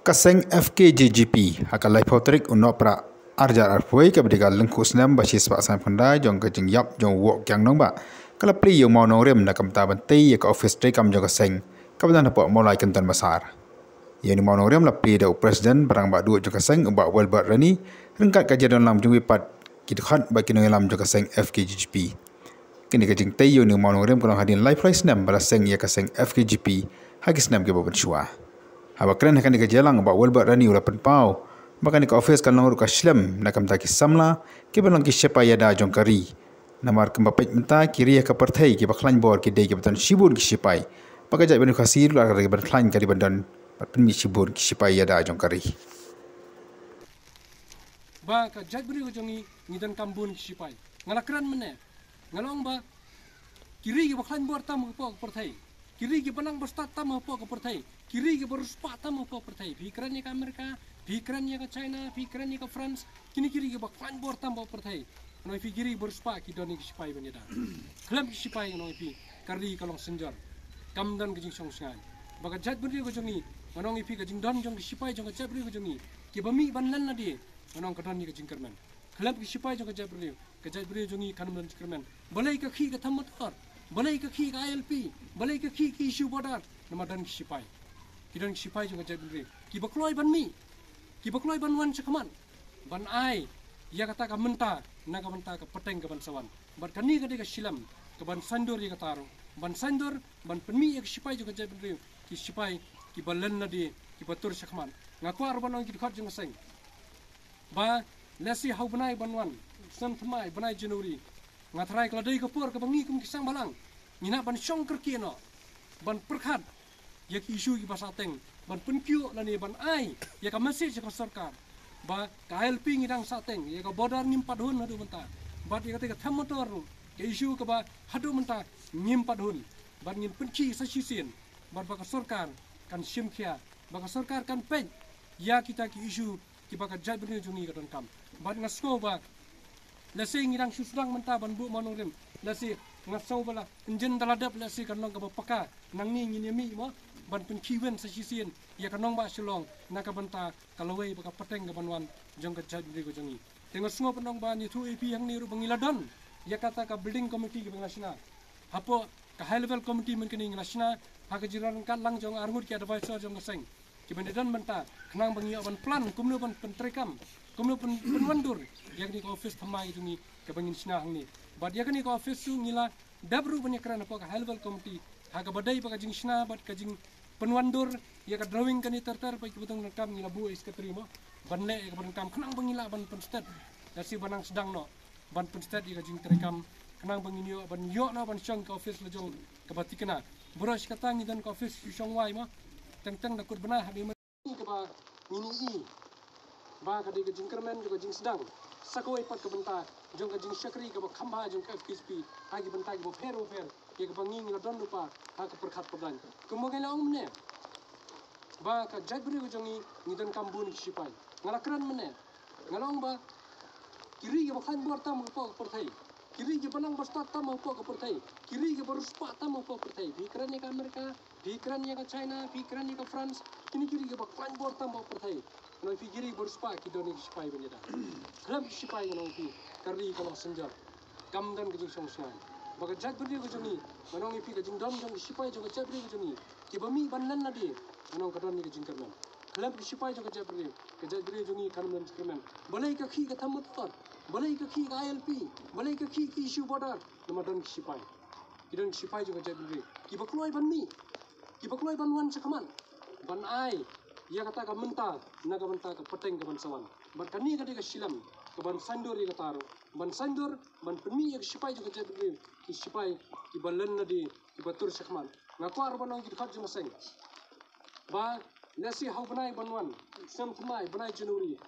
Kaseng FKGGP akan live potrik unok pra arjar arpoi ke bedigal lengkus nam basis pak san pandai jong ke jing yap jong wok yang nong ba kalau pli yang mau nong rem nak kamta bantai ke office trik kam jong kaseng kabetan dapat mulai kentan besar yang ni mau nong rem la pli da presiden barang ba du jong kaseng ba wel ba rani rengkat kajian dalam jong wipat kidkhat ba kinong lam jong kaseng FKGGP kini ke jing tai yang ni mau nong rem kalau hadin live price nam baraseng ya kaseng FKGGP hagis nam ke babat shua Haba keren akan dikejalang ba welbat rani ulapan pau. Bahkan di office kan langur ka shlam nakam ta ki samla ke balang ki shepa yada jong kari. Namar kemba pej menta kiri ka partai ki baklan bor ki dei ki batan shibun ki shepai. Baka jai benu kasir la ka baklan kari bandan patpen mi shibun ki shepai yada jong kari. Ba ka jai benu jongi ngidan kambun ki shepai. Ngala keren mene. Ngalong ba kiri ki baklan bor tam ko partai. Kiri ki banang berstat tam ko partai. Kiri ke beruspak tamu ko pertai, pikirannya ke Amerika, pikirannya ke China, pikirannya ke France, kini-kiri ke baklan bor tamu pertai. Noi kiri beruspak ki doni ki sipai banyada. Kelam ki sipai noi pi kari kalong senjar. Kamdan ke jing song sangai. Baka jat beri ko jongi, manong ipi ke jing don jong ki sipai jong ke jat beri ko jongi. Ki bami banlan na di, manong ke doni ke jing kerman. Kelam ki sipai jong ke jat beri jongi kanum dan kerman. Balai ke ki ke tamotor, balai ke ki ke ILP, balai ke ki isu border, nama dan ki sipai. Kidang sipai juga jadi beri. Kiba keluar ban mi, kiba keluar ban wan cakaman, ban ai. Ia kata ka menta, naga menta ka peteng ka ban sawan. Ban kani ka deka silam, ka ban sandur ia kata aro. Ban sandur, ban penmi ia sipai juga jadi beri. Ki sipai, kiba len na di, kiba tur cakaman. Ngaku aro ban orang kidkat jeng seng. Ba lesi hau banai ban wan, sem temai banai Januari. Ngatrai kalau dari kapur ka bangi kum kisang balang. Ngina ban syongker kieno, ban perkat. Ya ki isu ki pasateng ban penkyu lani ban ai ya ka masih ka sarkar ba ka LP ngidang sateng ya ka bodar ngimpat hun hadu menta ba ya ka thamotor ke isu ka ba hadu menta ngimpat hun ban ngin penci sa sisin ba ka sarkar kan simkhia ba ka sarkar kan pen ya kita ki isu ki ba ka jabri jungi ka don kam ba ngasko ba lasi ngidang susrang menta ban bu manurim lasi ngaso bala enjen daladap lasi kan nong ka paka nang ni ngin mi mo ban penkiwen sa sisian ya kanong ba silong nakabanta kalaway baka pateng ka banwan jong ka jadri ko jongi tengo sungo panong ba ni thu ap hang ni ru bangiladon ya kata ka building committee ki bangasna hapo ka high level committee men kini ngasna ha ka jiran kan lang jong arngut ki advisor jong seng ki bandedan menta kanang bangi ban plan kumno ban pentrekam kumno penwandur ya ni ka office thamai jongi ka bangin sna hang ni bad ya ni ka office su ngila dabru banyakran apa ka high level committee ha ka badai pa ka jing sna bad ka jing penwandur ya ka drawing kani tertar pa ikutang nakam ngila bu is katrimo banle ka ban kanang bangila ban penstet dasi banang sedang no ban penstet ya ka jing terekam kanang banginyo ban yo no ban syang ka office lejong ka batikna buros kata ngidan ka office syong wai mo teng dakut bana habi ka ba ngini ba ka de ka jing kermen ka jing sedang sakoi pat ka benta jong ka jing syakri ka ba khamba jong ka FKSP hagi benta ki bo fer ya ka bangi ngila don lupa ha ka perkhat padan kemudian laung mene ba ka jagri ko jongi ngidan kambun sipai ngala kran mene ngalong ba kiri ke bakhan bor tam ko perthai kiri ke banang berstat tam ko perthai kiri ke beruspa tam ko perthai pikirannya ke Amerika pikirannya ke China pikirannya ke France kiri ke bakhan bor tam ko perthai noi kiri beruspa ki doni sipai banyada kram sipai ngong pi kari kalau senjar kamdan ke jing song baga jat beri ko jongi manong ipi ka jing dom jong sipai jong jat beri ko jongi ki bami banlan na di manong ka don ni ka jing kerman kelam ki sipai jong jat beri jongi kanum dan kerman balai ka khi ka thamotor balai ka khi ka ILP balai ka khi ki isu border nama don ki sipai jong jat beri ki bakloi ban mi ki bakloi ban wan cakaman ban ai ya kata ka menta naga menta ka peteng ka ban sawan ban kani ka de ka silam ka ban sandur ya kata ban sandur ban penmi ya sipai juga jadi ki sipai ki balan na di ki batur sakman ngaku ar banong ki khat jeng seng ba nasi hau banai banwan sem tmai banai Januari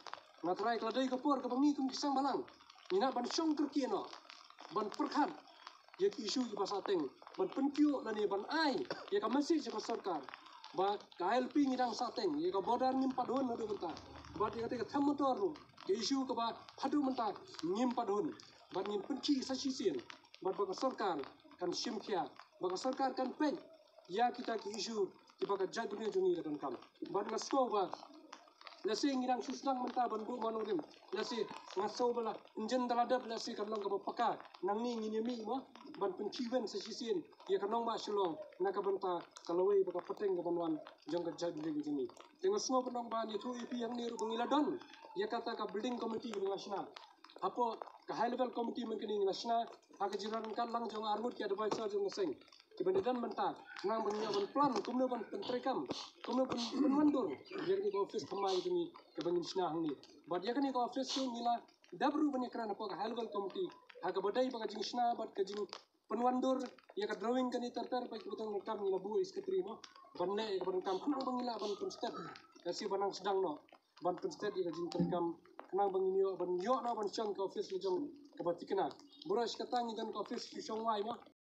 ngatrai kladai ka por ka bangi kum kisang balang ina ban syong kerkieno ban perkhat ya ki isu ki pasateng ban penkyu nani ban ai ya ka masih ka sarkar ba ka LP ngidang sateng ya ka bodar ngimpat hon hadu menta ba ya ka thamotor ke isu ka ba hadu menta ngimpat hon ban ngin penci sa sisian ban ba sarkar kan simkhia ba sarkar kan pen ya kita ki isu ki ba ka jaduni jongi dan kam ban ngasko ba lasi ngirang susnang menta ban bu manorim lasi ngaso bala injen daladap lasi kanong ka paka nang ni ngini mo ban penkiwen sa sisin ya kanong ma shalong nakabanta kalawai baka pateng ka banwan jong ka jadi gini tengok semua penong ban itu ipi yang ni ru bangiladon ya kata ka building committee nasional apo ka high level committee mengkini nasional aga jiran kan lang jong armut ki advisor jong seng kebenaran mentak nang banyak plan kumno ban pentrekam kumno penmandur biar ni office khamai ini kebenin sna hangni bad ya kan office ni nila dabru banyak kerana apa high level committee aga badai baka jing sna bad ka jing penmandur ya ka drawing kan terter pa kubutang nakam ni labu iskatri mo banne ka ban kam nang bangila ban step kasi banang sedang no ban step ya jing terekam nang banginyo ban yo na ban chang ka office jong ka batikna buras katang dan ka office syong wai mo